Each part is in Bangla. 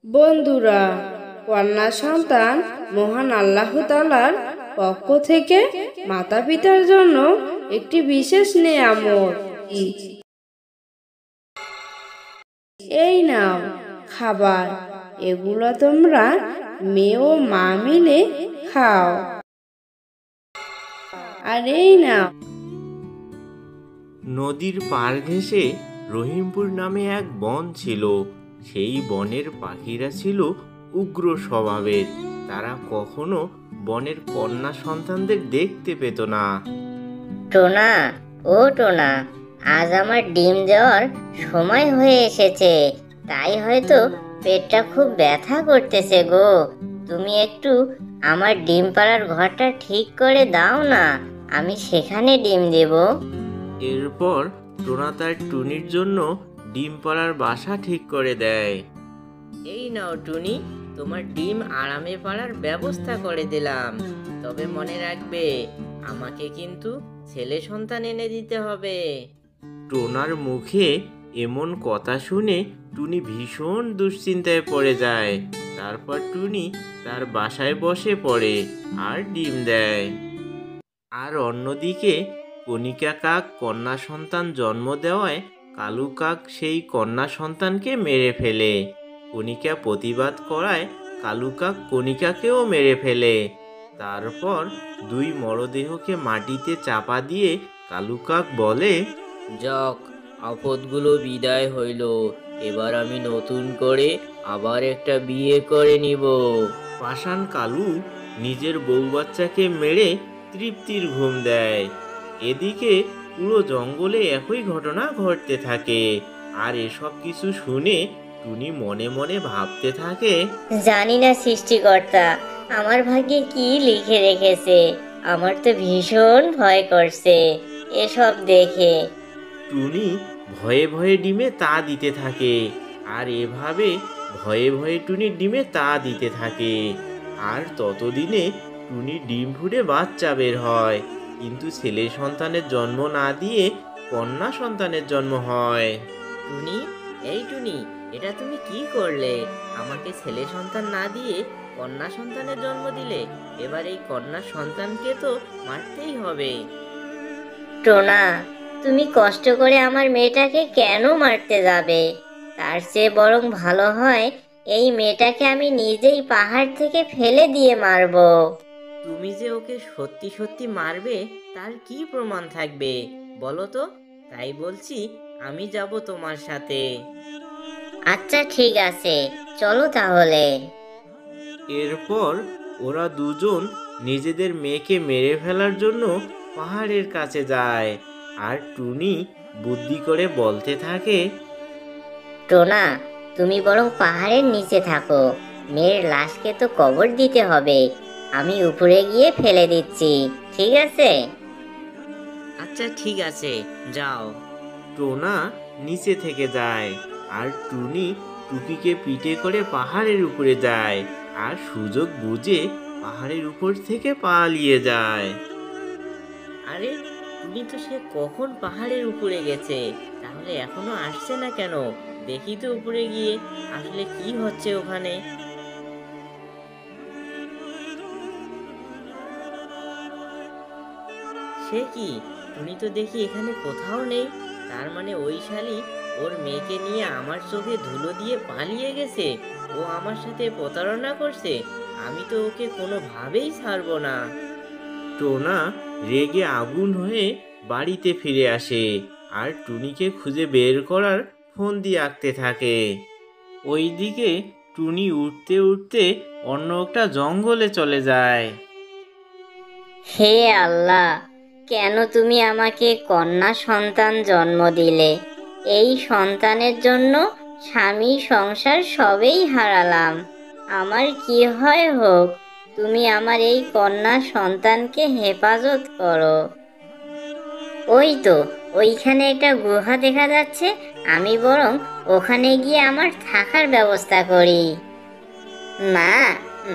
বন্ধুরা, কন্যা সন্তান মহান আল্লাহ তাআলার পক্ষ থেকে মাতা পিতার জন্য একটি বিশেষ নেয়ামত। এই নাও খাবার, এগুলো তোমরা মেয়ে ও মা মিলে খাও। আর এই নাও। নদীর পাড় ঘেঁষে রহিমপুর নামে এক বন ছিল। সেই বনের পাখিরা ছিল উগ্র স্বভাবের। তারা কখনো বনের কন্যা সন্তানদের দেখতে পেত না। টোনা, ও টোনা, আজ আমার ডিম দেওয়ার সময় হয়ে এসেছে, তাই হয়তো পেটটা খুব ব্যথা করতেছে গো। তুমি একটু আমার ডিম পাড়ার ঘরটা ঠিক করে দাও না, আমি সেখানে ডিম দেব। এরপর টোনা তার টুনির জন্য ডিম পাড়ার বাসা ঠিক করে দেয়। এই নাও টুনি, তোমার ডিম আরামে পাড়ার ব্যবস্থা করে দিলাম। তবে মনে রাখবে, আমাকে কিন্তু ছেলে সন্তান এনে দিতে হবে। টোনার মুখে এমন কথা শুনে টুনি ভীষণ দুশ্চিন্তায় পড়ে যায়। তারপর টুনি তার বাসায় বসে পড়ে আর ডিম দেয়। আর অন্যদিকে কণিকা কাক কন্যা সন্তান জন্ম দেওয়ায় কালু কাক সেই কন্যা সন্তানকে মেরে ফেলে। কণিকা প্রতিবাদ করায় কালু কাক কণিকাকেও মেরে ফেলে। তারপর দুই মরদেহকে মাটিতে চাপা দিয়ে কালু কাক বলে, যাক, আপদগুলো বিদায় হইল। এবার আমি নতুন করে আবার একটা বিয়ে করে নিব। পাষাণ কালু নিজের বউ বাচ্চাকে মেরে তৃপ্তির ঘুম দেয়। এদিকে পুরো জঙ্গলে একই ঘটনা ঘটতে থাকে। আর এসব কিছু শুনে টুনি মনে মনে ভাবতে থাকে, জানি না সৃষ্টিকর্তা আমার ভাগ্যে কি লিখে রেখেছে, আমার তো ভীষণ ভয় করছে এসব দেখে। টুনি ভয়ে ভয়ে ডিমে তা দিতে থাকে। আর এভাবে ভয়ে ভয়ে টুনির ডিমে তা দিতে থাকে। আর ততদিনে টুনি ডিম ফুটে বাচ্চা বের হয়, কিন্তু ছেলে সন্তানের জন্ম না দিয়ে কন্যা সন্তানের জন্ম হয়। টুনি, এই টুনি, এটা তুমি কি করলে? আমাকে ছেলে সন্তান না দিয়ে কন্যা সন্তানের জন্ম দিলে। এবার এই কন্যা সন্তানকে তো মারতেই হবে। টোনা, তুমি কষ্ট করে আমার মেয়েটাকে কেন মারতে যাবে? তার চেয়ে বরং ভালো হয় এই মেয়েটাকে আমি নিজেই পাহাড় থেকে ফেলে দিয়ে মারবো। তুমি যে ওকে সত্যি সত্যি মারবে, তার কি প্রমাণ থাকবে বলো তো? তাই বলছি, আমি যাব তোমার সাথে। আচ্ছা ঠিক আছে, চলো তাহলে। এরপর ওরা দুজন নিজেদের মেয়েকে মেরে ফেলার জন্য পাহাড়ের কাছে যায়। আর টুনি বুদ্ধি করে বলতে থাকে, টোনা, তুমি বরং পাহাড়ের নিচে থাকো, মেয়ের লাশকে তো কবর দিতে হবে, আমি উপরে গিয়ে ফেলে দিচ্ছি, ঠিক আছে? আচ্ছা ঠিক আছে, যাও। টোনা নিচে থেকে যায় আর টুনি টুকিকে পিঠে করে পাহাড়ের উপরে যায় আর সুযোগ বুঝে পাহাড়ের উপর থেকে পালিয়ে যায়। আরে, টুনি তো সে কখন পাহাড়ের উপরে গেছে, তাহলে এখনো আসছে না কেন? দেখি তো উপরে গিয়ে আসলে কি হচ্ছে ওখানে। সে কি, টুনি তো দেখি এখানে কোথাও নেই। তার মানে ওই শালি ওর মেয়েকে নিয়ে আমার চোখে ধুলো দিয়ে পালিয়ে গেছে। ও আমার সাথে প্রতারণা করছে। আমি তো ওকে কোনোভাবেই ছাড়বো না। টোনা রেগে আগুন হয়ে বাড়িতে ফিরে আসে আর টুনিকে খুঁজে বের করার ফোন দিয়ে আঁকতে থাকে। ওইদিকে টুনি উঠতে উঠতে অন্য একটা জঙ্গলে চলে যায়। হে আল্লাহ, কেন তুমি আমাকে কন্যা সন্তান জন্ম দিলে? এই সন্তানের জন্য স্বামী সংসার সবেই হারালাম। আমার কি হয় হোক, তুমি আমার এই কন্যা সন্তানকে হেফাজত করো। ওই তো, ওইখানে একটা গুহা দেখা যাচ্ছে, আমি বরং ওখানে গিয়ে আমার থাকার ব্যবস্থা করি। মা,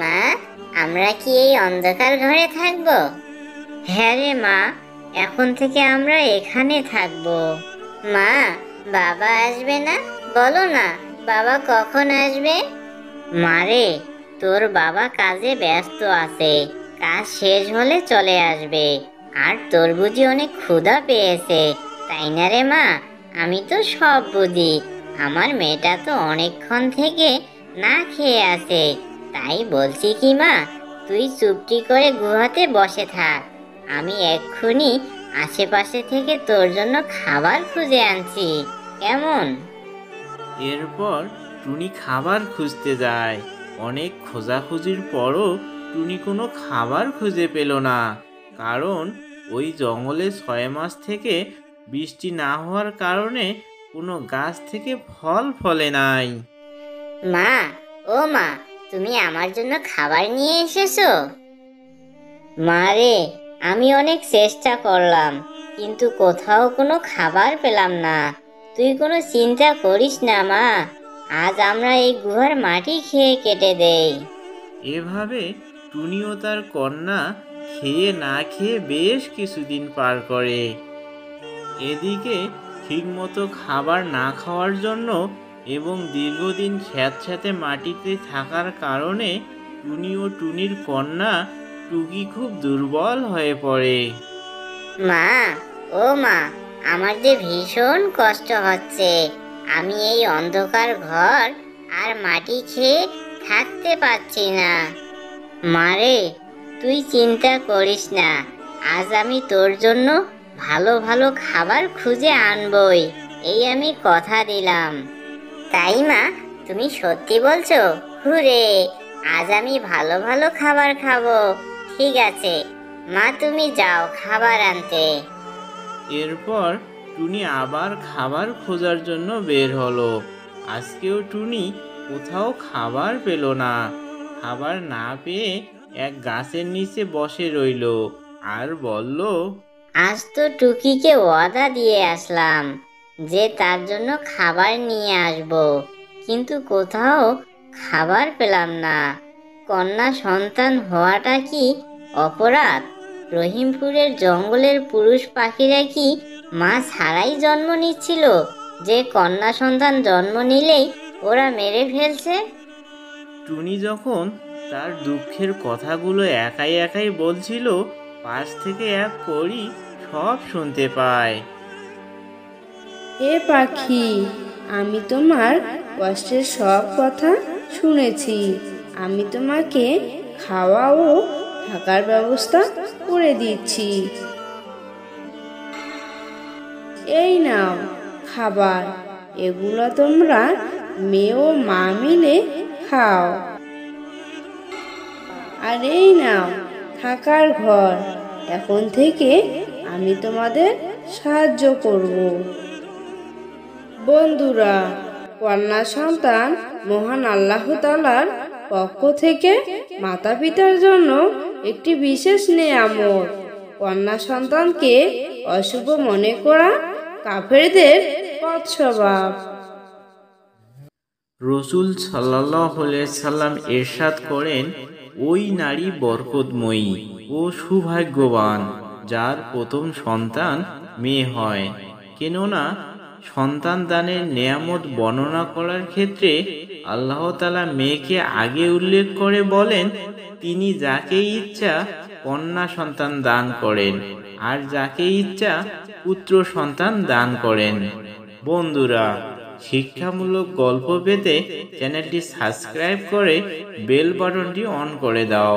মা, আমরা কি এই অন্ধকার ঘরে থাকবো? হ্যাঁ রে মা, এখন থেকে আমরা এখানে থাকবো। মা, বাবা আসবে না? বলো না, বাবা কখন আসবে? মারে, তোর বাবা কাজে ব্যস্ত আছে, কাজ শেষ হলে চলে আসবে। আর তোর বুঝি অনেক ক্ষুধা পেয়েছে, তাই না রে মা? আমি তো সব বুঝি। আমার মেয়েটা তো অনেকক্ষণ থেকে না খেয়ে আছে। তাই বলছি কি মা, তুই চুপটি করে গুহাতে বসে থাক। আমি এক্ষুনি আশেপাশে থেকে তোর জন্য খাবার খুঁজে আনছি, কেমন? এরপর টুনি খাবার খুঁজতে যায়। অনেক খোঁজাখুঁজির পরও টুনি কোনো খাবার খুঁজে পেল না, কারণ ওই জঙ্গলে 6 মাস থেকে বৃষ্টি না হওয়ার কারণে কোনো গাছ থেকে ফল ফলে নাই। মা, ও মা, তুমি আমার জন্য খাবার নিয়ে এসেছো? মা রে, আমি অনেক চেষ্টা করলাম, কিন্তু কোথাও কোনো খাবার পেলাম না। তুই কোনো চিন্তা করিস না মা, আজ আমরা এই গুহার মাটি খেয়ে কেটে দেই। এভাবে টুনি ও তার কন্যা খেয়ে না খেয়ে বেশ কিছুদিন পার করে। এদিকে ঠিকমতো খাবার না খাওয়ার জন্য এবং দীর্ঘদিন স্যাঁতস্যাঁতে মাটিতে থাকার কারণে টুনি ও টুনির কন্যা টুকি খুব দুর্বল হয়ে পড়ে। মা, ও মা, আমার যে ভীষণ কষ্ট হচ্ছে। আমি এই অন্ধকার ঘর আর মাটি খেয়ে থাকতে পারছি না। মারে, তুই চিন্তা করিস না, আজ আমি তোর জন্য ভালো ভালো খাবার খুঁজে আনবই, এই আমি কথা দিলাম। তাই মা, তুমি সত্যি বলছো? হুরে, আজ আমি ভালো ভালো খাবার খাবো। ঠিক আছে মা, তুমি যাও খাবার আনতে। এরপর টুনি আবার খাবার খোঁজার জন্য বের হলো। আজকেও টুনি কোথাও খাবার পেল না। খাবার না পেয়ে এক গাছের নিচে বসে রইল আর বলল, আজ তো টুকিকে ওয়াদা দিয়ে আসলাম যে তার জন্য খাবার নিয়ে আসব, কিন্তু কোথাও খাবার পেলাম না। কন্যা সন্তান হওয়াটা কি অপরাধ? রহিমপুরের জঙ্গলের পুরুষ পাখিরা কি মা ছাড়াই জন্ম নিচ্ছিল, যে কন্যা সন্তান জন্ম নিলেই ওরা মেরে ফেলছে? টুনি যখন তার দুঃখের কথাগুলো একাই একাই বলছিল, পাশ থেকে এক পরী সব শুনতে পায়। এ পাখি, আমি তোমার কষ্টের সব কথা শুনেছি। আমি তোমাকে খাওয়া ও থাকার ব্যবস্থা করে দিচ্ছি। এই নাও খাবার, এগুলো তোমরা মেয়ে ও মা মিলে খাও। আর এই নাও থাকার ঘর, এখন থেকে আমি তোমাদের সাহায্য করব। বন্ধুরা, কন্যা সন্তান মহান আল্লাহ তাআলার পক্ষ থেকে মাতা পিতার জন্য একটি বিশেষ নেয়ামত। কন্যা সন্তানকে অশুভ মনে করা কাফেরদের পথ স্বভাব। রসুল সাল্লাল্লাহু আলাইহি সাল্লাম ইরশাদ করেন, ওই নারী বরকতময়ী ও সৌভাগ্যবান যার প্রথম সন্তান মেয়ে হয়। কেননা সন্তান দানের নেয়ামত বর্ণনা করার ক্ষেত্রে আল্লাহ তাআলা মেয়েকে আগে উল্লেখ করে বলেন, তিনি যাকে ইচ্ছা কন্যা সন্তান দান করেন আর যাকে ইচ্ছা পুত্র সন্তান দান করেন। বন্ধুরা, শিক্ষামূলক গল্প পেতে চ্যানেলটি সাবস্ক্রাইব করে বেল বাটনটি অন করে দাও।